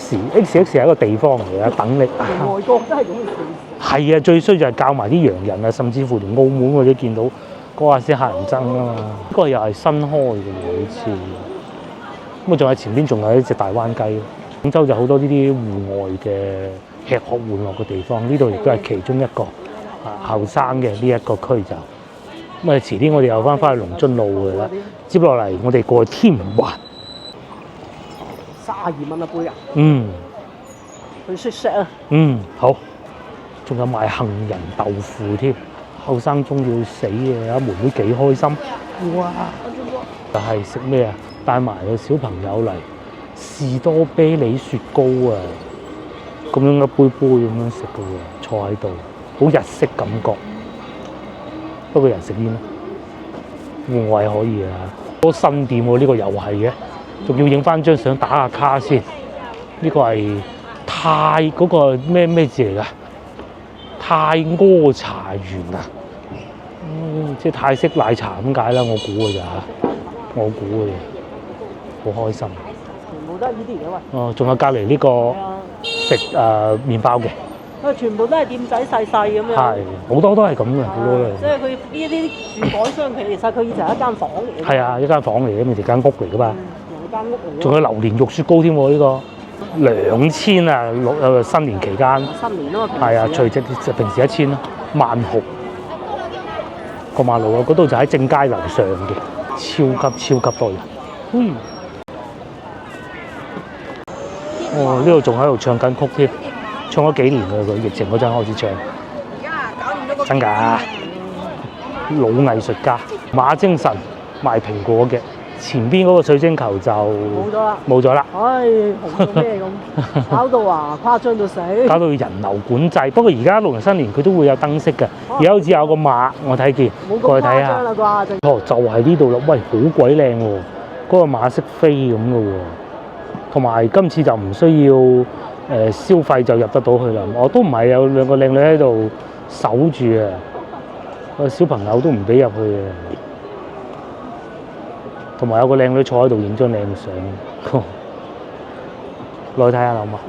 A: 係一個地方嚟嘅，等你。外國都係咁嘅。係啊，最衰就係教埋啲洋人啊，甚至乎連澳門我都見到嗰下先乞人憎啊嘛。呢個又係新開嘅喎，好似。咁啊，仲喺前邊仲有一隻大灣雞。廣州就好多呢啲戶外嘅吃喝玩樂嘅地方，呢度亦都係其中一個。後生嘅呢一個區就咁啊，遲啲我哋又翻去龍津路嘅啦。接落嚟我哋過去添華，32蚊一杯啊！去識食啊！好，仲有賣杏仁豆腐添，後生中意死嘅，阿妹妹幾開心。哇！就係食咩啊？帶埋個小朋友嚟士多啤梨雪糕啊！咁樣一杯杯咁樣食嘅喎，坐喺度。好日式感覺，不過人食煙戶外可以啊！多新店喎，呢個又係嘅，仲要影翻張相打下卡先。呢個係泰嗰個咩字嚟㗎？泰柯茶園啊！即係泰式奶茶咁解啦，我估嘅咋嚇，我估嘅啫，好開心。全部都係呢啲嘅喂。哦，仲有隔離呢個食麵包嘅。
B: 佢全部都係店仔細細咁樣，
A: 係好多都係咁嘅，好多都係。
B: 即係佢呢啲住改商，其實佢以前係一間房嚟嘅。
A: 係啊，一間房嚟嘅，咪間屋嚟噶嘛。
B: 有間屋嚟。仲
A: 有榴蓮肉雪糕添喎，呢個2000啊，新年期間。
B: 新年啊嘛。
A: 係啊，除夕平時1000咯，萬豪過馬路啊，嗰度就喺正街樓上嘅，超級多人。哦，呢度仲喺度唱緊曲添。唱咗幾年啦，佢疫情嗰陣開始唱。而家搞掂咗個真㗎，老藝術家馬精神賣蘋果嘅，前邊嗰個水晶球就冇咗啦。
B: 唉，紅到咩咁？搞到啊誇張到死。
A: 搞到人流管制。不過而家農曆新年佢都會有燈飾嘅，而家好似有個馬，我睇見。過去睇下。哦，就係呢度啦。喂，好鬼靚喎！嗰個馬識飛咁嘅喎。同埋今次就唔需要消費就入得到去啦。我都唔係有兩個靚女喺度守住啊，個小朋友都唔俾入去啊。同埋有個靚女坐喺度影張靚相，落去睇下啦，好嘛？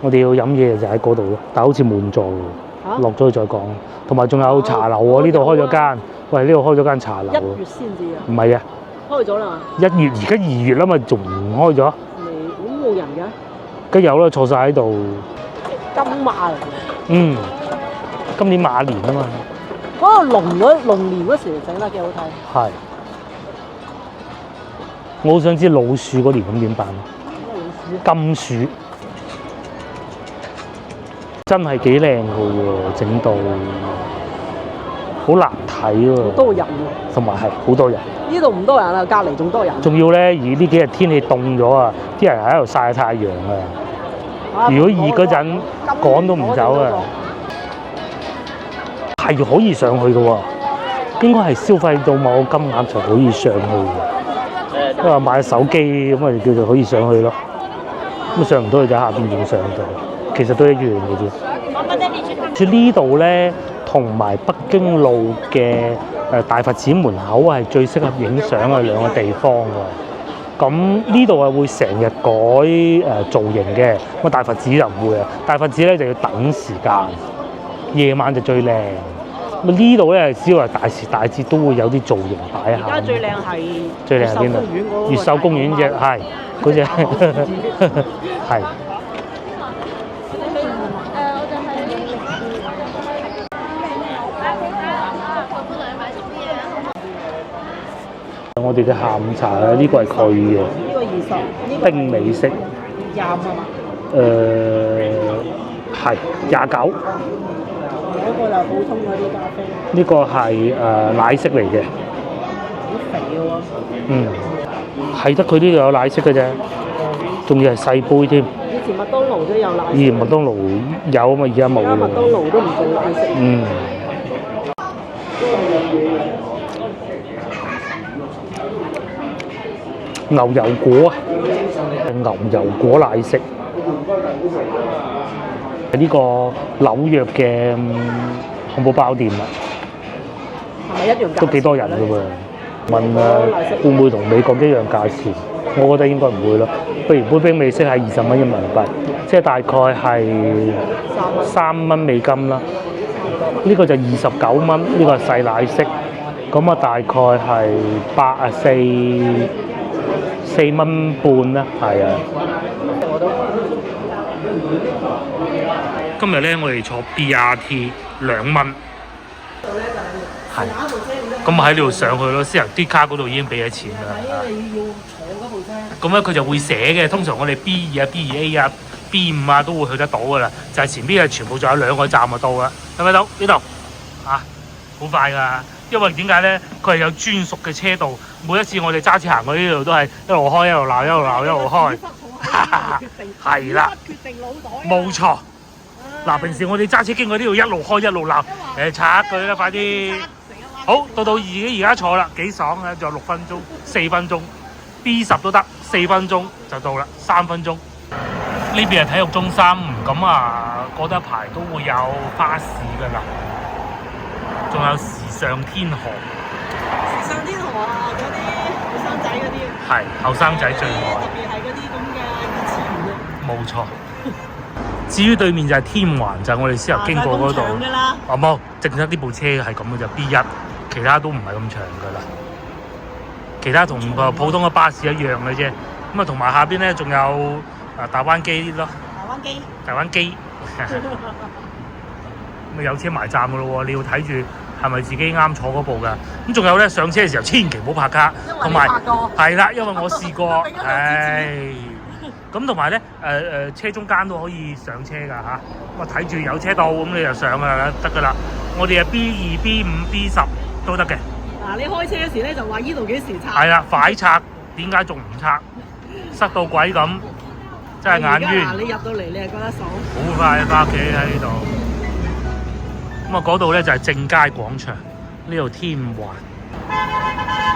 A: 我哋要飲嘢就喺嗰度咯，但係好似滿座喎，落咗去再講。同埋仲有茶樓喎，呢度開咗間，喂，呢度開咗間茶樓。1月先至啊？唔係啊，開咗啦。1月，而家2月啦嘛，仲唔開咗？咁冇人嘅？梗有啦，坐晒喺度。金馬嚟嘅。今年馬年啊嘛。嗰個龍年嗰時整得幾好睇。係。我好想知老鼠嗰年咁點辦？金鼠真係幾靚嘅喎，整到好立體喎。好多人喎，同埋係好多人。呢度唔多人啦，隔離仲多人。仲要咧，而呢幾日天氣凍咗啊，啲人喺度曬太陽啊。如果熱嗰陣趕都唔走啊，係可以上去嘅喎，應該係消費到某個金額就可以上去嘅。因為買手機咁啊，叫做可以上去咯。咁上唔到去就下邊要上到，其實都一樣嘅啫。住呢度咧，同埋北京路嘅大佛寺門口係最適合影相嘅兩個地方喎。咁呢度係會成日改造型嘅，咁大佛寺就唔會啊。大佛寺咧就要等時間，夜晚就最靚。咁呢度咧，只要係大時大節都會有啲造型擺下。而家最靚係邊度？越秀公園隻係嗰隻係。我哋嘅下午茶咧，呢個係佢嘅。呢個20，冰美式。25啊嘛？係29。嗰個就普通嗰啲咖啡。呢個係奶昔嚟嘅。好肥喎。係得佢呢度有奶昔嘅啫，仲要係細杯添。以前麥當勞都有奶昔。以前麥當勞有啊嘛，而家冇。而家麥當勞都唔做奶昔。牛油果啊，牛油果奶昔。呢個紐約嘅漢堡包店啦，係咪一樣價錢？都幾多人㗎喎？問會唔會同美國一樣價錢？我覺得應該唔會咯。譬如杯冰美式係20蚊人民幣，即係大概係3蚊美金啦。呢個就29蚊，呢個係細奶昔，咁啊大概係4蚊半啦，係啊。今日咧，我哋坐 BRT 2蚊，係，咁喺呢度上去咯。私人啲卡嗰度已經俾咗錢啦。你要坐嗰部車。咁咧佢就會寫嘅，通常我哋 B2 啊、B2A 啊、B5 啊都會去得到噶啦。就係前邊係全部仲有2個站就到啦。睇唔睇到呢度？啊，好快㗎！因為點解咧？佢係有專屬嘅車道，每一次我哋揸車行過呢度都係一路開一路鬧，一路鬧一路開。係啦，冇錯。嗱，平時我哋揸車經過呢度一路開一路鬧，拆佢啦，快啲！好，到而家坐啦，幾爽啊！仲有6分鐘、4分鐘 ，B10都得，4分鐘就到啦，3分鐘。呢邊係體育中心，咁啊過得一排都會有巴士噶啦，仲有時尚天河。時尚天河啊，嗰啲後生仔嗰啲。係，後生仔最愛。特別係嗰啲咁嘅熱刺員啊。冇錯。至於對面就係天環，就係我哋先頭經過嗰度。哦冇，淨得呢部車係咁嘅就 B1，其他都唔係咁長噶啦。其他同個普通嘅巴士一樣嘅啫。咁啊，同埋下邊咧仲有大灣機咯。大灣機。咁有車埋站噶咯喎，你要睇住係咪自己啱坐嗰部㗎。咁仲有咧，上車嘅時候千祈唔好拍卡，同埋係啦，因為我試過，唉。咁同埋咧，車中間都可以上車㗎嚇。咁啊睇住有車到，咁你就上㗎啦，得㗎啦。我哋係 B2、B5、B10 都得嘅。
B: 嗱，你開車嗰時咧就話依度幾時拆？
A: 係啦，快拆，點解仲唔拆？塞到鬼咁，真係眼冤。
B: 嗱，你入到嚟你係覺得爽？
A: 好快翻屋企喺呢度。咁啊，嗰度咧就係正佳廣場，呢度添環。